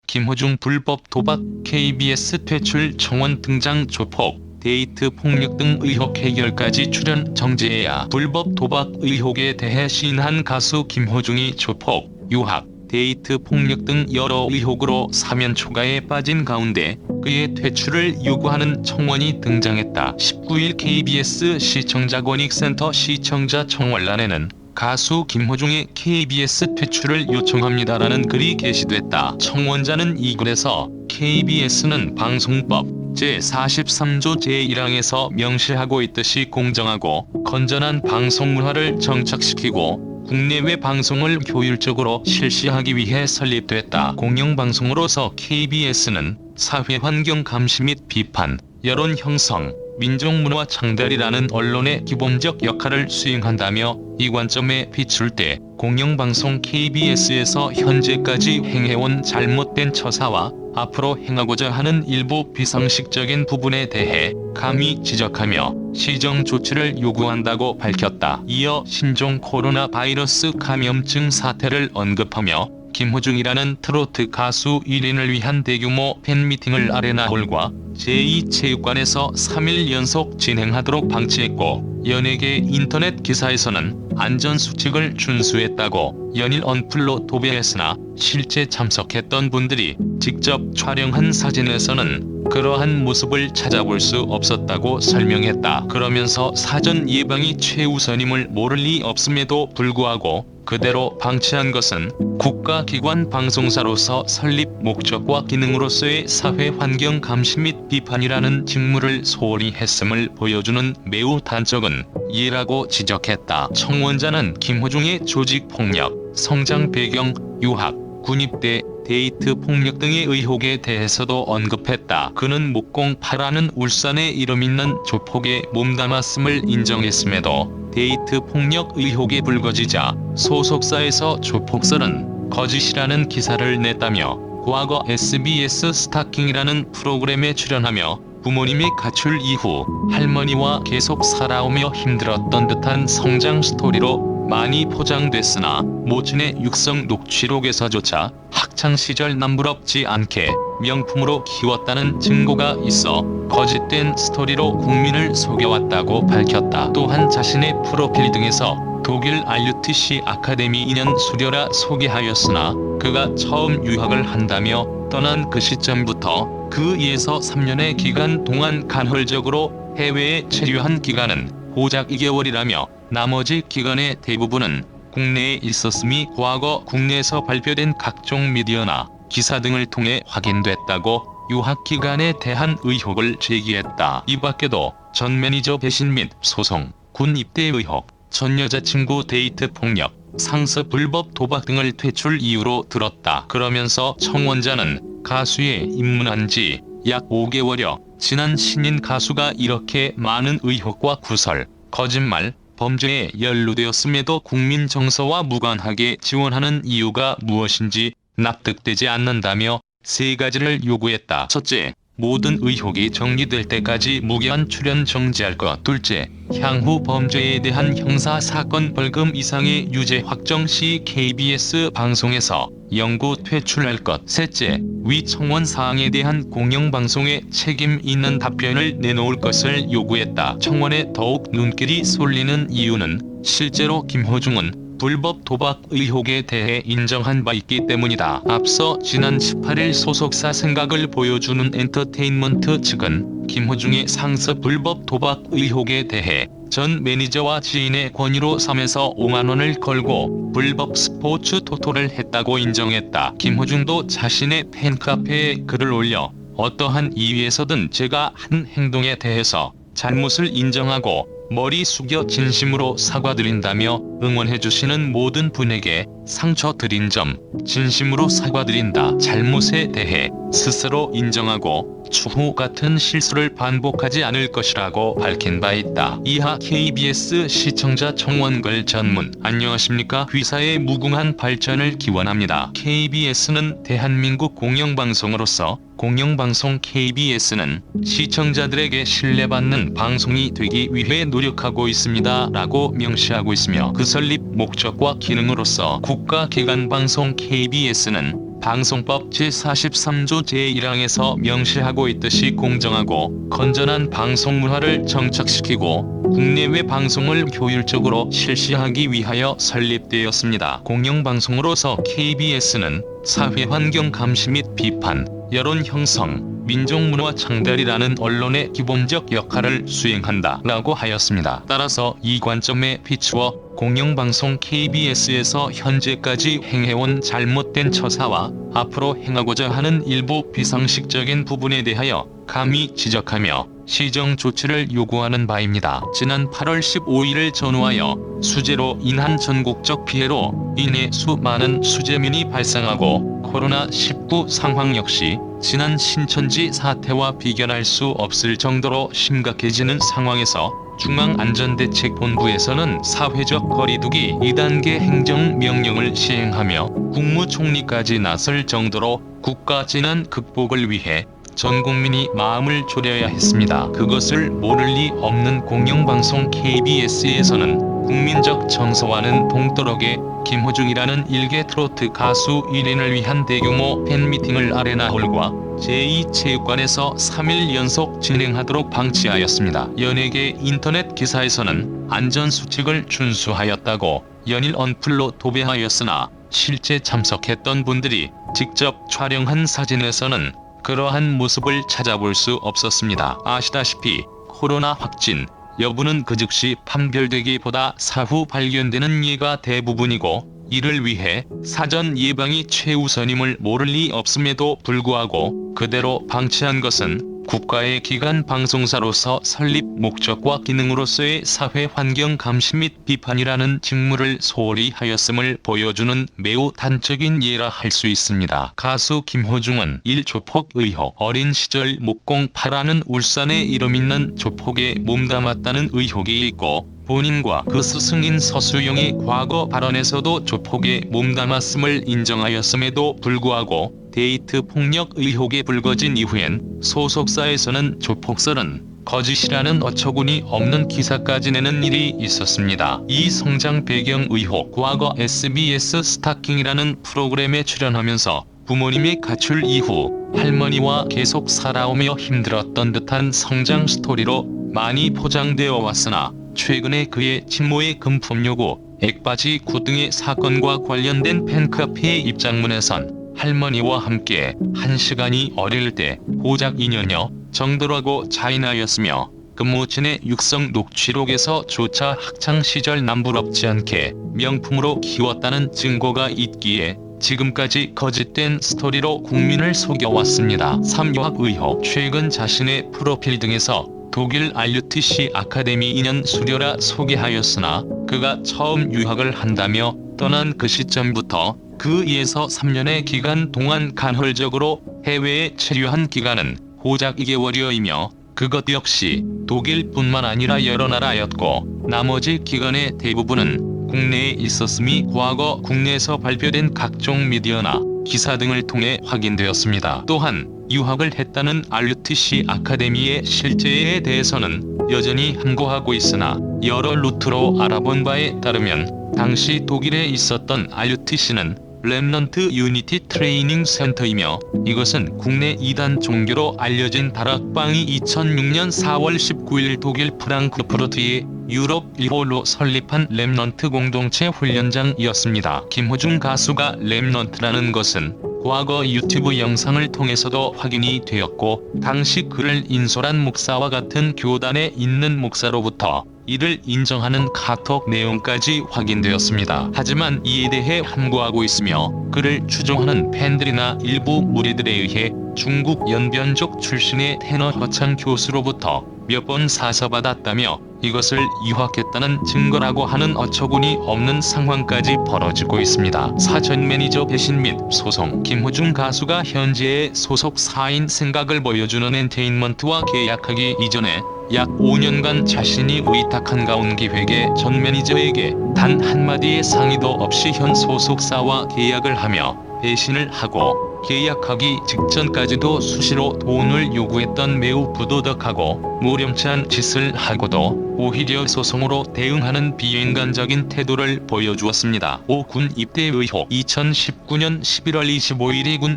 김호중 불법 도박, KBS 퇴출 청원 등장 조폭, 데이트 폭력 등 의혹 해결까지 출연 정재야. 불법 도박 의혹에 대해 시인한 가수 김호중이 조폭, 유학, 데이트 폭력 등 여러 의혹으로 사면 초가에 빠진 가운데 그의 퇴출을 요구하는 청원이 등장했다. 19일 KBS 시청자권익센터 시청자 청원란에는 가수 김호중의 KBS 퇴출을 요청합니다라는 글이 게시됐다. 청원자는 이 글에서 KBS는 방송법 제43조 제1항에서 명시하고 있듯이 공정하고 건전한 방송 문화를 정착시키고 국내외 방송을 효율적으로 실시하기 위해 설립됐다. 공영방송으로서 KBS는 사회환경 감시 및 비판, 여론 형성, 민족문화 창달이라는 언론의 기본적 역할을 수행한다며 이 관점에 비출 때 공영방송 KBS에서 현재까지 행해온 잘못된 처사와 앞으로 행하고자 하는 일부 비상식적인 부분에 대해 감히 지적하며 시정 조치를 요구한다고 밝혔다. 이어 신종 코로나 바이러스 감염증 사태를 언급하며 김호중이라는 트로트 가수 1인을 위한 대규모 팬미팅을 아레나홀과 제2체육관에서 3일 연속 진행하도록 방치했고 연예계 인터넷 기사에서는 안전수칙을 준수했다고 연일 언플로 도배했으나 실제 참석했던 분들이 직접 촬영한 사진에서는 그러한 모습을 찾아볼 수 없었다고 설명했다. 그러면서 사전 예방이 최우선임을 모를 리 없음에도 불구하고 그대로 방치한 것은 국가기관 방송사로서 설립 목적과 기능으로서의 사회환경 감시 및 비판이라는 직무를 소홀히 했음을 보여주는 매우 단적인 예라고 지적했다. 청원자는 김호중의 조직폭력, 성장 배경, 유학, 군입대, 데이트 폭력 등의 의혹에 대해서도 언급했다. 그는 목공8라는 울산에 이름 있는 조폭에 몸담았음을 인정했음에도 데이트 폭력 의혹에 불거지자 소속사에서 조폭설은 거짓이라는 기사를 냈다며 과거 SBS 스타킹이라는 프로그램에 출연하며 부모님의 가출 이후 할머니와 계속 살아오며 힘들었던 듯한 성장 스토리로 많이 포장됐으나 모친의 육성 녹취록에서조차 학창시절 남부럽지 않게 명품으로 키웠다는 증거가 있어 거짓된 스토리로 국민을 속여왔다고 밝혔다. 또한 자신의 프로필 등에서 독일 RUTC 아카데미 2년 수료라 소개하였으나 그가 처음 유학을 한다며 떠난 그 시점부터 그 2에서 3년의 기간 동안 간헐적으로 해외에 체류한 기간은 고작 2개월이라며 나머지 기간의 대부분은 국내에 있었음이 과거 국내에서 발표된 각종 미디어나 기사 등을 통해 확인됐다고 유학 기간에 대한 의혹을 제기했다. 이 밖에도 전 매니저 배신 및 소송, 군 입대 의혹, 전 여자친구 데이트 폭력, 상습 불법 도박 등을 퇴출 이유로 들었다. 그러면서 청원자는 가수에 입문한 지 약 5개월여 지난 신인 가수가 이렇게 많은 의혹과 구설, 거짓말, 범죄에 연루되었음에도 국민 정서와 무관하게 지원하는 이유가 무엇인지 납득되지 않는다며 세 가지를 요구했다. 첫째, 모든 의혹이 정리될 때까지 무기한 출연 정지할 것. 둘째, 향후 범죄에 대한 형사사건 벌금 이상의 유죄 확정 시 KBS 방송에서 영구 퇴출할 것. 셋째, 위 청원 사항에 대한 공영방송에 책임 있는 답변을 내놓을 것을 요구했다. 청원에 더욱 눈길이 쏠리는 이유는 실제로 김호중은 불법 도박 의혹에 대해 인정한 바 있기 때문이다. 앞서 지난 18일 소속사 생각을 보여주는 엔터테인먼트 측은 김호중의 상습 불법 도박 의혹에 대해 전 매니저와 지인의 권유로 3에서 5만 원을 걸고 불법 스포츠 토토를 했다고 인정했다. 김호중도 자신의 팬카페에 글을 올려 어떠한 이유에서든 제가 한 행동에 대해서 잘못을 인정하고 머리 숙여 진심으로 사과드린다며 응원해주시는 모든 분에게 상처 드린 점 진심으로 사과드린다. 잘못에 대해 스스로 인정하고 추후 같은 실수를 반복하지 않을 것이라고 밝힌 바 있다. 이하 KBS 시청자 청원글 전문. 안녕하십니까. 귀사의 무궁한 발전을 기원합니다. KBS는 대한민국 공영방송으로서 공영방송 KBS는 시청자들에게 신뢰받는 방송이 되기 위해 노력하고 있습니다. 라고 명시하고 있으며 그 설립 목적과 기능으로서 국가기관 방송 KBS는 방송법 제43조 제1항에서 명시하고 있듯이 공정하고 건전한 방송 문화를 정착시키고 국내외 방송을 효율적으로 실시하기 위하여 설립되었습니다. 공영방송으로서 KBS는 사회환경 감시 및 비판, 여론 형성, 민족문화 창달이라는 언론의 기본적 역할을 수행한다 라고 하였습니다. 따라서 이 관점에 비추어 공영방송 KBS에서 현재까지 행해온 잘못된 처사와 앞으로 행하고자 하는 일부 비상식적인 부분에 대하여 감히 지적하며 시정 조치를 요구하는 바입니다. 지난 8월 15일을 전후하여 수재로 인한 전국적 피해로 인해 수많은 수재민이 발생하고 코로나19 상황 역시 지난 신천지 사태와 비견할 수 없을 정도로 심각해지는 상황에서 중앙안전대책본부에서는 사회적 거리두기 2단계 행정명령을 시행하며 국무총리까지 나설 정도로 국가 재난 극복을 위해 전 국민이 마음을 졸여야 했습니다. 그것을 모를 리 없는 공영방송 KBS에서는 국민적 정서와는 동떨어게 김호중이라는 일개 트로트 가수 1인을 위한 대규모 팬미팅을 아레나홀과 제2체육관에서 3일 연속 진행하도록 방치하였습니다. 연예계 인터넷 기사에서는 안전수칙을 준수하였다고 연일 언플로 도배하였으나 실제 참석했던 분들이 직접 촬영한 사진에서는 그러한 모습을 찾아볼 수 없었습니다. 아시다시피 코로나 확진 여부는 그 즉시 판별되기보다 사후 발견되는 예가 대부분이고 이를 위해 사전 예방이 최우선임을 모를 리 없음에도 불구하고 그대로 방치한 것은 국가의 기관 방송사로서 설립 목적과 기능으로서의 사회 환경 감시 및 비판이라는 직무를 소홀히 하였음을 보여주는 매우 단적인 예라 할 수 있습니다. 가수 김호중은 일조폭 의혹, 어린 시절 목공파라는 울산에 이름 있는 조폭에 몸담았다는 의혹이 있고 본인과 그 스승인 서수영의 과거 발언에서도 조폭에 몸담았음을 인정하였음에도 불구하고 데이트 폭력 의혹이 불거진 이후엔 소속사에서는 조폭설은 거짓이라는 어처구니 없는 기사까지 내는 일이 있었습니다. 이 성장 배경 의혹, 과거 SBS 스타킹이라는 프로그램에 출연하면서 부모님의 가출 이후 할머니와 계속 살아오며 힘들었던 듯한 성장 스토리로 많이 포장되어 왔으나 최근에 그의 친모의 금품 요구, 액바지 구 등의 사건과 관련된 팬카페의 입장문에선 할머니와 함께 1시간이 어릴 때 고작 2년여 정도라고 자인하였으며 금모친의 육성 녹취록에서 조차 학창시절 남부럽지 않게 명품으로 키웠다는 증거가 있기에 지금까지 거짓된 스토리로 국민을 속여왔습니다. 3유학 의혹, 최근 자신의 프로필 등에서 독일 RUTC 아카데미 2년 수료라 소개하였으나 그가 처음 유학을 한다며 떠난 그 시점부터 그 2에서 3년의 기간 동안 간헐적으로 해외에 체류한 기간은 고작 2개월여이며 그것 역시 독일뿐만 아니라 여러 나라였고 나머지 기간의 대부분은 국내에 있었음이 과거 국내에서 발표된 각종 미디어나 기사 등을 통해 확인되었습니다. 또한 유학을 했다는 RUTC 아카데미의 실제에 대해서는 여전히 함구하고 있으나 여러 루트로 알아본 바에 따르면 당시 독일에 있었던 RUTC는 렘넌트 유니티 트레이닝 센터이며 이것은 국내 2단 종교로 알려진 다락방이 2006년 4월 19일 독일 프랑크푸르트의 유럽 1호로 설립한 렘넌트 공동체 훈련장이었습니다. 김호중 가수가 렘넌트라는 것은 과거 유튜브 영상을 통해서도 확인이 되었고 당시 그를 인솔한 목사와 같은 교단에 있는 목사로부터 이를 인정하는 카톡 내용까지 확인되었습니다. 하지만 이에 대해 함구하고 있으며 그를 추종하는 팬들이나 일부 무리들에 의해 중국 연변족 출신의 테너 허창 교수로부터 몇 번 사서받았다며 이것을 유학했다는 증거라고 하는 어처구니 없는 상황까지 벌어지고 있습니다. 사전 매니저 배신 및 소송, 김호중 가수가 현재의 소속사인 생각을 보여주는 엔테인먼트와 계약하기 이전에 약 5년간 자신이 위탁한 가온기획의 전 매니저에게 단 한마디의 상의도 없이 현 소속사와 계약을 하며 배신을 하고 계약하기 직전까지도 수시로 돈을 요구했던 매우 부도덕하고 무렴치한 짓을 하고도 오히려 소송으로 대응하는 비인간적인 태도를 보여주었습니다. 5군 입대 의혹. 2019년 11월 25일이 군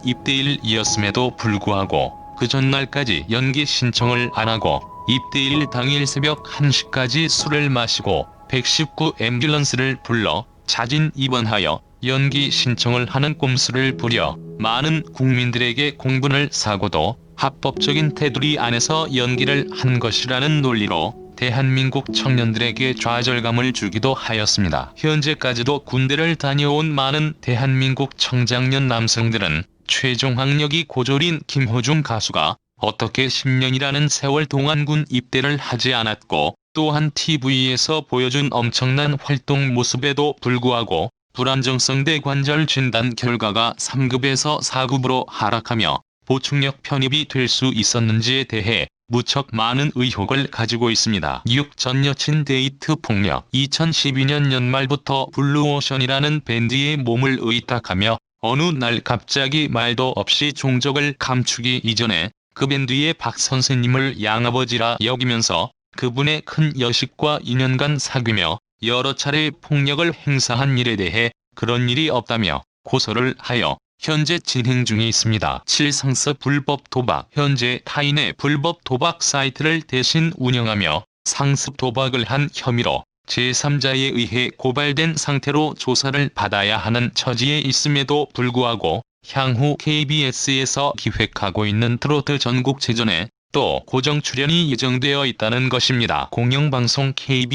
입대일이었음에도 불구하고 그 전날까지 연기 신청을 안하고 입대일 당일 새벽 1시까지 술을 마시고 119 앰뷸런스를 불러 자진 입원하여 연기 신청을 하는 꼼수를 부려 많은 국민들에게 공분을 사고도 합법적인 테두리 안에서 연기를 한 것이라는 논리로 대한민국 청년들에게 좌절감을 주기도 하였습니다. 현재까지도 군대를 다녀온 많은 대한민국 청장년 남성들은 최종 학력이 고졸인 김호중 가수가 어떻게 10년이라는 세월 동안 군 입대를 하지 않았고 또한 TV에서 보여준 엄청난 활동 모습에도 불구하고 불안정성 대관절 진단 결과가 3급에서 4급으로 하락하며 보충력 편입이 될 수 있었는지에 대해 무척 많은 의혹을 가지고 있습니다. 6. 전 여친 데이트 폭력. 2012년 연말부터 블루오션이라는 밴드의 몸을 의탁하며 어느 날 갑자기 말도 없이 종적을 감추기 이전에 그 밴드의 박 선생님을 양아버지라 여기면서 그분의 큰 여식과 2년간 사귀며 여러 차례 폭력을 행사한 일에 대해 그런 일이 없다며 고소를 하여 현재 진행 중에 있습니다. 7. 상습 불법 도박. 현재 타인의 불법 도박 사이트를 대신 운영하며 상습 도박을 한 혐의로 제3자에 의해 고발된 상태로 조사를 받아야 하는 처지에 있음에도 불구하고 향후 KBS에서 기획하고 있는 트로트 전국체전에 또 고정 출연이 예정되어 있다는 것입니다. 공영방송 KBS